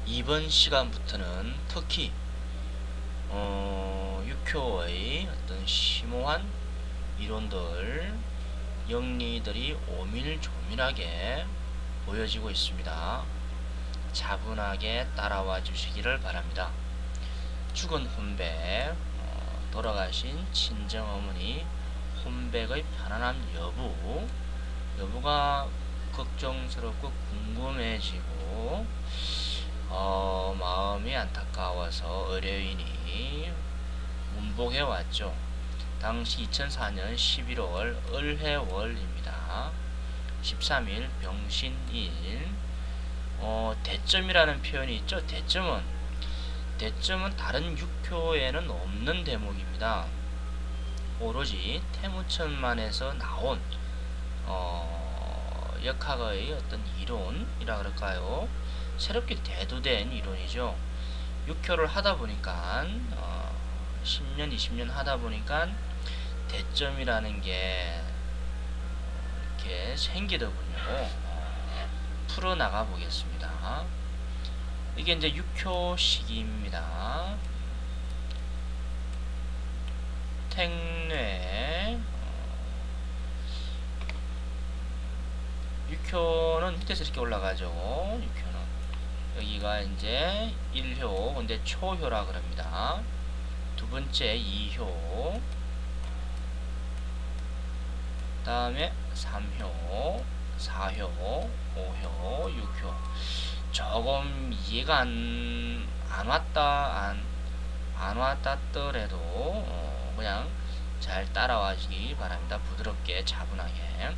이번 시간부터는 특히 육효의 어떤 심오한 이론들, 영리들이 오밀조밀하게 보여지고 있습니다. 차분하게 따라와 주시기를 바랍니다. 죽은 혼백, 돌아가신 친정어머니 혼백의 편안함 여부가 걱정스럽고 궁금해지고 마음이 안타까워서 의뢰인이 문복해왔죠. 당시 2004년 11월 을해월입니다. 13일 병신일. 대점이라는 표현이 있죠. 대점은 다른 육효에는 없는 대목입니다. 오로지 태무천만에서 나온 역학의 어떤 이론이라 그럴까요? 새롭게 대두된 이론이죠. 육효를 하다 보니까 10년, 20년 하다 보니까 대점이라는 게 이렇게 생기더군요. 풀어나가 보겠습니다. 이게 이제 육효식입니다. 택뇌 육효는 밑에서 이렇게 올라가죠. 육효는 여기가 이제 1효, 근데 초효라 그럽니다. 두 번째 2효, 다음에 3효, 4효, 5효, 6효. 조금 이해가 안 왔다더라도 그냥 잘 따라와주기 바랍니다. 부드럽게 차분하게.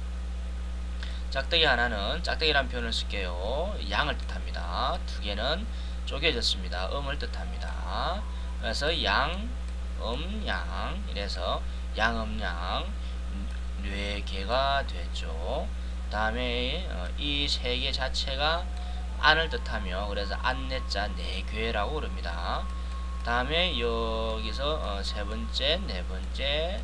짝대기 하나는 짝대기란 표현을 쓸게요. 양을 뜻합니다. 두 개는 쪼개졌습니다. 음을 뜻합니다. 그래서 양, 양 이래서 양음양 네 개가 됐죠. 다음에 이 세 개 자체가 안을 뜻하며 그래서 안내자 네괴라고 그럽니다. 다음에 여기서 세 번째, 네 번째,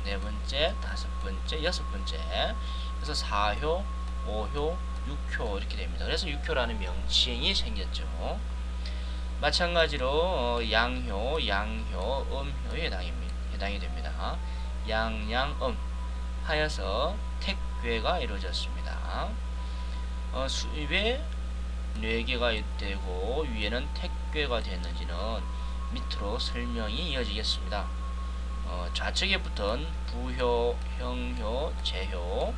네 번째, 다섯 번째, 여섯 번째, 그래서 4효, 5효, 6효 이렇게 됩니다. 그래서 6효라는 명칭이 생겼죠. 마찬가지로 양효, 음효에 해당이 됩니다. 양양음 하여서 택괴가 이루어졌습니다. 수입에 4개가 되고 위에는 택괴가 됐는지는 밑으로 설명이 이어지겠습니다. 좌측에 붙은 부효, 형효, 제효,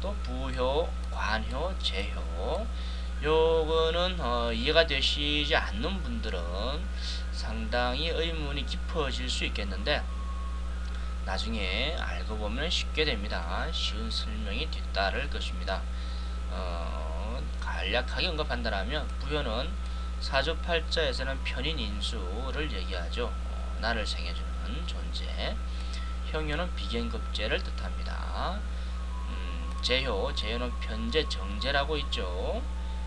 또 부효, 관효, 제효. 요거는 이해가 되시지 않는 분들은 상당히 의문이 깊어질 수 있겠는데 나중에 알고 보면 쉽게 됩니다. 쉬운 설명이 뒤따를 것입니다. 간략하게 언급한다면 부효는 사주팔자에서는 편인인수를 얘기하죠. 나를 생해주는 존재. 형효는 비견급제를 뜻합니다. 제효는 편재 정제라고 있죠.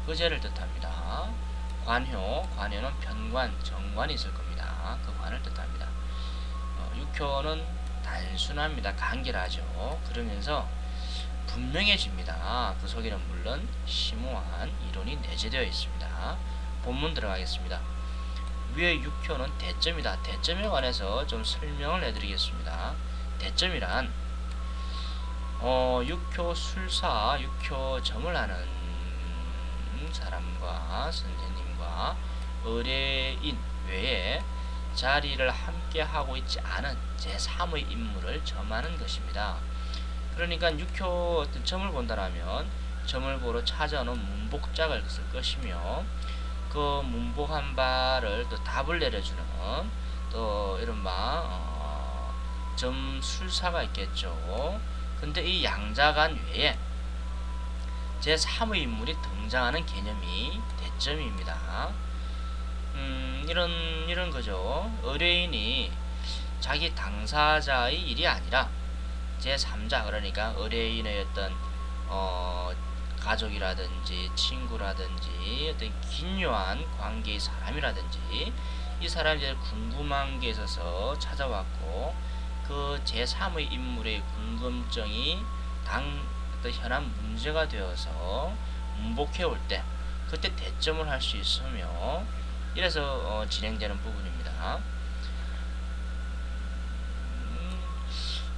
그 제를 뜻합니다. 관효는 편관 정관이 있을 겁니다. 그 관을 뜻합니다. 육효는 단순합니다. 간결하죠. 그러면서 분명해집니다. 그 속에는 물론 심오한 이론이 내재되어 있습니다. 본문 들어가겠습니다. 위의 육효는 대점이다. 대점에 관해서 좀 설명을 해드리겠습니다. 대점이란 육효술사, 육효점을 하는 사람과 선생님과 의뢰인 외에 자리를 함께 하고 있지 않은 제3의 인물을 점하는 것입니다. 그러니까 육효 어떤 점을 본다면 점을 보러 찾아오는 문복작을 쓸 것이며 그 문복한 바를 또 답을 내려주는 또 이른바 점술사가 있겠죠. 근데 이 양자간 외에 제3의 인물이 등장하는 개념이 대점입니다. 이런 거죠. 의뢰인이 자기 당사자의 일이 아니라 제3자, 그러니까 의뢰인의 어떤 가족이라든지 친구라든지 어떤 기묘한 관계의 사람이라든지 이 사람이 이제 궁금한 게 있어서 찾아왔고 그 제3의 인물의 궁금증이 어떤 현안 문제가 되어서 문복해 올 때 그때 대점을 할 수 있으며 이래서 진행되는 부분입니다.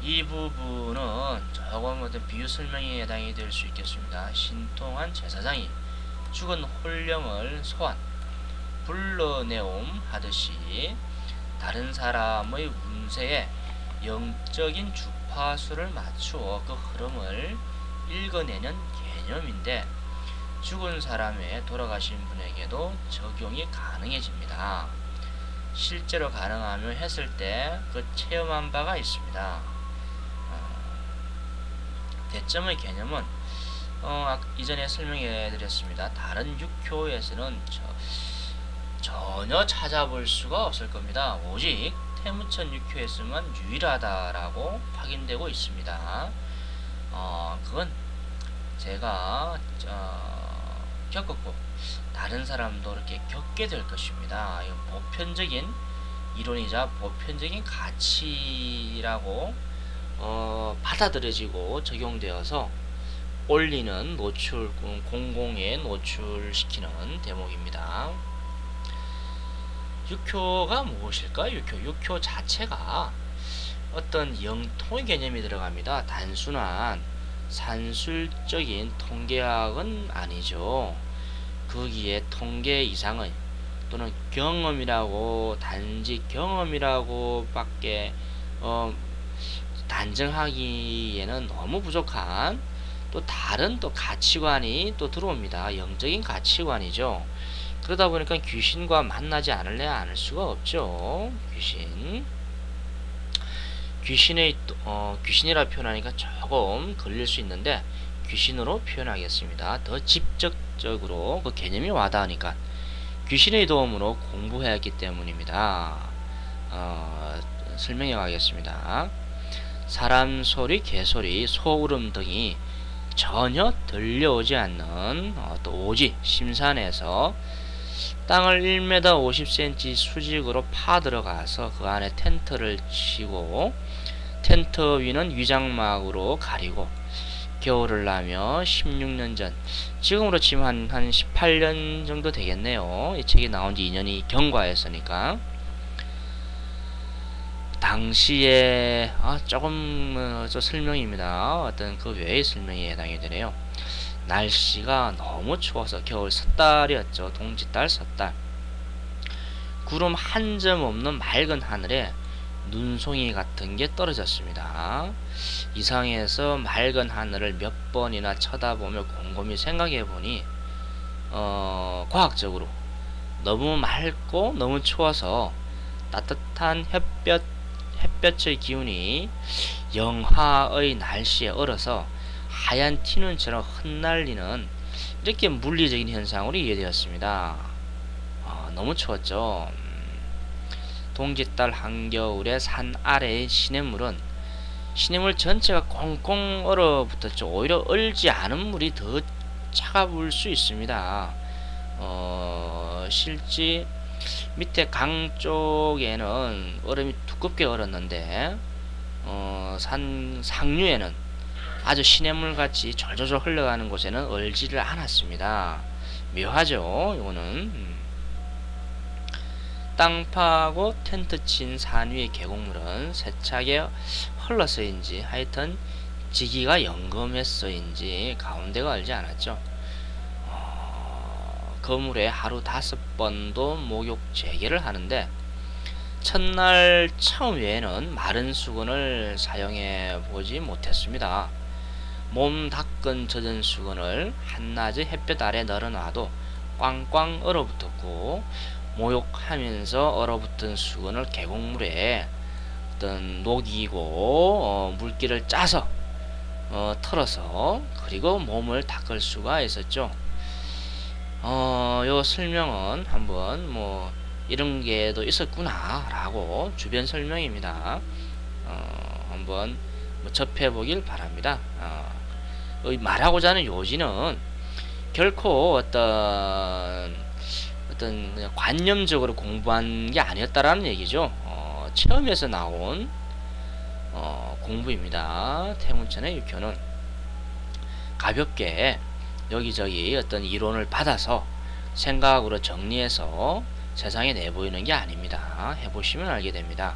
이 부분은 조금 어떤 비유 설명에 해당이 될 수 있겠습니다. 신통한 제사장이 죽은 홀령을 소환 불러내옴 하듯이 다른 사람의 운세에 영적인 주파수를 맞추어 그 흐름을 읽어내는 개념인데 죽은 사람에 돌아가신 분에게도 적용이 가능해집니다. 실제로 가능하며 했을 때 그 체험한 바가 있습니다. 대점의 개념은 이전에 설명해 드렸습니다. 다른 육교에서는 전혀 찾아볼 수가 없을 겁니다. 오직 태무천 육교에서만 유일하다라고 확인되고 있습니다. 그건 제가 겪었고 다른 사람도 이렇게 겪게 될 것입니다. 이건 보편적인 이론이자 보편적인 가치라고 받아들여지고 적용되어서 올리는 노출 공공에 노출시키는 대목입니다. 육효가 무엇일까요? 육효 자체가 어떤 영통의 개념이 들어갑니다. 단순한 산술적인 통계학은 아니죠. 거기에 통계 이상의 또는 경험이라고 단지 경험이라고 밖에 단정하기에는 너무 부족한 또 다른 또 가치관이 또 들어옵니다. 영적인 가치관이죠. 그러다 보니까 귀신과 만나지 않을 수가 없죠. 귀신이라 표현하니까 조금 걸릴 수 있는데 귀신으로 표현하겠습니다. 더 직접적으로 그 개념이 와닿으니까 귀신의 도움으로 공부해야했기 때문입니다. 설명해 가겠습니다. 사람 소리, 개소리, 소울음 등이 전혀 들려오지 않는 또 오지 심산에서 땅을 1m 50cm 수직으로 파 들어가서 그 안에 텐트를 치고 텐트 위는 위장막으로 가리고 겨울을 나며 16년 전 지금으로 치면 한 18년 정도 되겠네요. 이 책이 나온 지 2년이 경과했으니까 당시에 조금 설명입니다. 어떤 그 외의 설명이 해당이 되네요. 날씨가 너무 추워서 겨울 섣달이었죠. 동짓달 섣달. 구름 한 점 없는 맑은 하늘에 눈송이 같은 게 떨어졌습니다. 이상해서 맑은 하늘을 몇 번이나 쳐다보며 곰곰이 생각해 보니 과학적으로 너무 맑고 너무 추워서 따뜻한 햇볕의 기운이 영하의 날씨에 얼어서 하얀 티눈처럼 흩날리는 이렇게 물리적인 현상으로 이해되었습니다. 너무 추웠죠. 동짓달 한겨울에 산 아래의 시냇물은 시냇물 전체가 꽁꽁 얼어붙었죠. 오히려 얼지 않은 물이 더 차가울 수 있습니다. 실제 밑에 강 쪽에는 얼음이 두껍게 얼었는데 상류에는 아주 시냇물 같이 졸졸졸 흘러가는 곳에는 얼지를 않았습니다. 묘하죠. 이거는 땅 파고 텐트 친 산 위의 계곡물은 세차게 흘러서인지 하여튼 지기가 영검했어인지 가운데가 얼지 않았죠. 그 물에 하루 5번도 목욕 재개를 하는데 첫날 처음 외에는 마른 수건을 사용해 보지 못했습니다. 몸 닦은 젖은 수건을 한낮의 햇볕 아래 널어놔도 꽝꽝 얼어붙었고 목욕하면서 얼어붙은 수건을 계곡물에 어떤 녹이고 물기를 짜서 털어서 그리고 몸을 닦을 수가 있었죠. 요 설명은 한번 이런 게도 있었구나 라고 주변 설명입니다. 한번 접해보길 바랍니다. 말하고자 하는 요지는 결코 어떤 그냥 관념적으로 공부한 게 아니었다라는 얘기죠. 체험에서 나온 공부입니다. 태문천의 육효는 가볍게 여기저기 어떤 이론을 받아서 생각으로 정리해서 세상에 내보이는 게 아닙니다. 해보시면 알게 됩니다.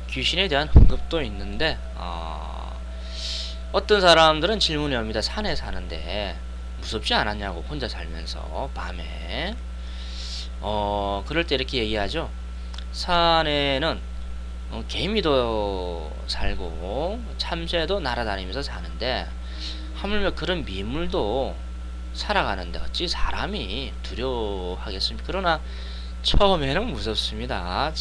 귀신에 대한 언급도 있는데 어떤 사람들은 질문이 옵니다. 산에 사는데 무섭지 않았냐고, 혼자 살면서 밤에. 그럴 때 이렇게 얘기하죠. 산에는 개미도 살고 참새도 날아다니면서 사는데 하물며 그런 미물도 살아가는데 어찌 사람이 두려워하겠습니까? 그러나 처음에는 무섭습니다.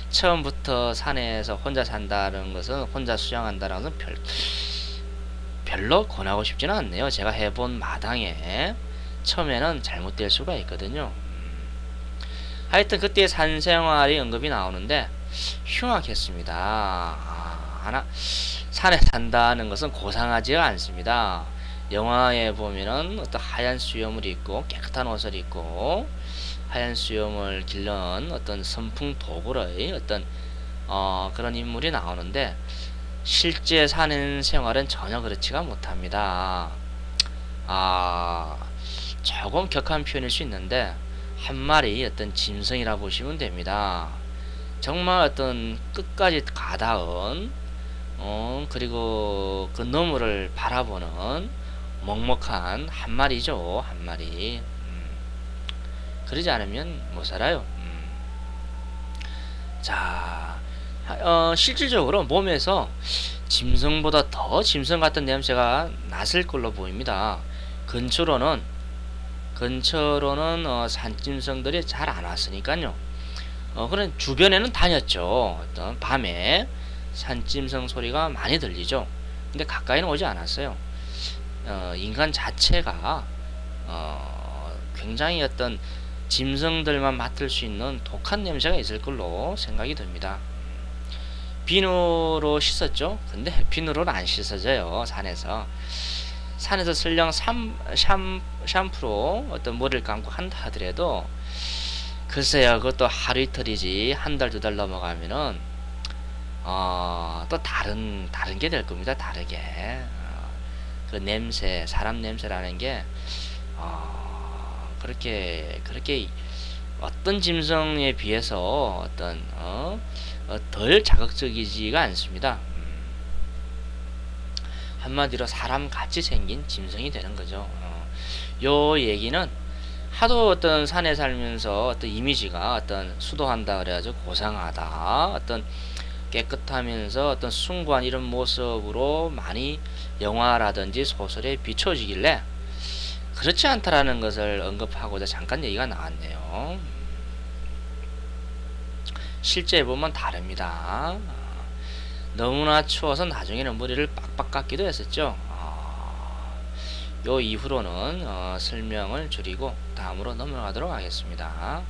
처음부터 산에서 혼자 산다는 것은, 혼자 수영한다는 것은 별로 권하고 싶지는 않네요. 제가 해본 마당에 처음에는 잘못될 수가 있거든요. 하여튼 그때 산생활이 언급이 나오는데 흉악했습니다. 하나, 산에 산다는 것은 고상하지가 않습니다. 영화에 보면은 어떤 하얀 수염을 입고 깨끗한 옷을 입고 하얀 수염을 길른 어떤 선풍 도구의 어떤 그런 인물이 나오는데, 실제 사는 생활은 전혀 그렇지가 못합니다. 조금 격한 표현일 수 있는데 한 마리 어떤 짐승이라 보시면 됩니다. 정말 어떤 끝까지 가다운 그리고 그 너머를 바라보는 먹먹한 한 마리죠. 한 마리. 그러지 않으면 못 살아요. 자, 실질적으로 몸에서 짐승보다 더 짐승 같은 냄새가 났을 걸로 보입니다. 근처로는 산짐승들이 잘 안 왔으니까요. 그런 주변에는 다녔죠. 어떤 밤에 산짐승 소리가 많이 들리죠. 근데 가까이는 오지 않았어요. 인간 자체가 굉장히 어떤 짐승들만 맡을 수 있는 독한 냄새가 있을 걸로 생각이 듭니다. 비누로 씻었죠. 근데 비누로는 안 씻어져요. 산에서 설령 샴푸로 어떤 머리를 감고 한다 하더라도 글쎄요, 그것도 하루 이틀이지 한 달 두 달 넘어가면은 또 다른 게 될 겁니다. 다르게. 그 냄새, 사람 냄새라는 게 그렇게 어떤 짐승에 비해서 어떤 덜 자극적이지가 않습니다. 한마디로 사람 같이 생긴 짐승이 되는 거죠. 요 얘기는 하도 어떤 산에 살면서 어떤 이미지가 어떤 수도한다 그래가지고 고상하다, 어떤 깨끗하면서 어떤 숭고한 이런 모습으로 많이 영화라든지 소설에 비춰지길래 그렇지 않다라는 것을 언급하고자 잠깐 얘기가 나왔네요. 실제 보면 다릅니다. 너무나 추워서 나중에는 머리를 빡빡 깎기도 했었죠. 요 이후로는 설명을 줄이고 다음으로 넘어가도록 하겠습니다.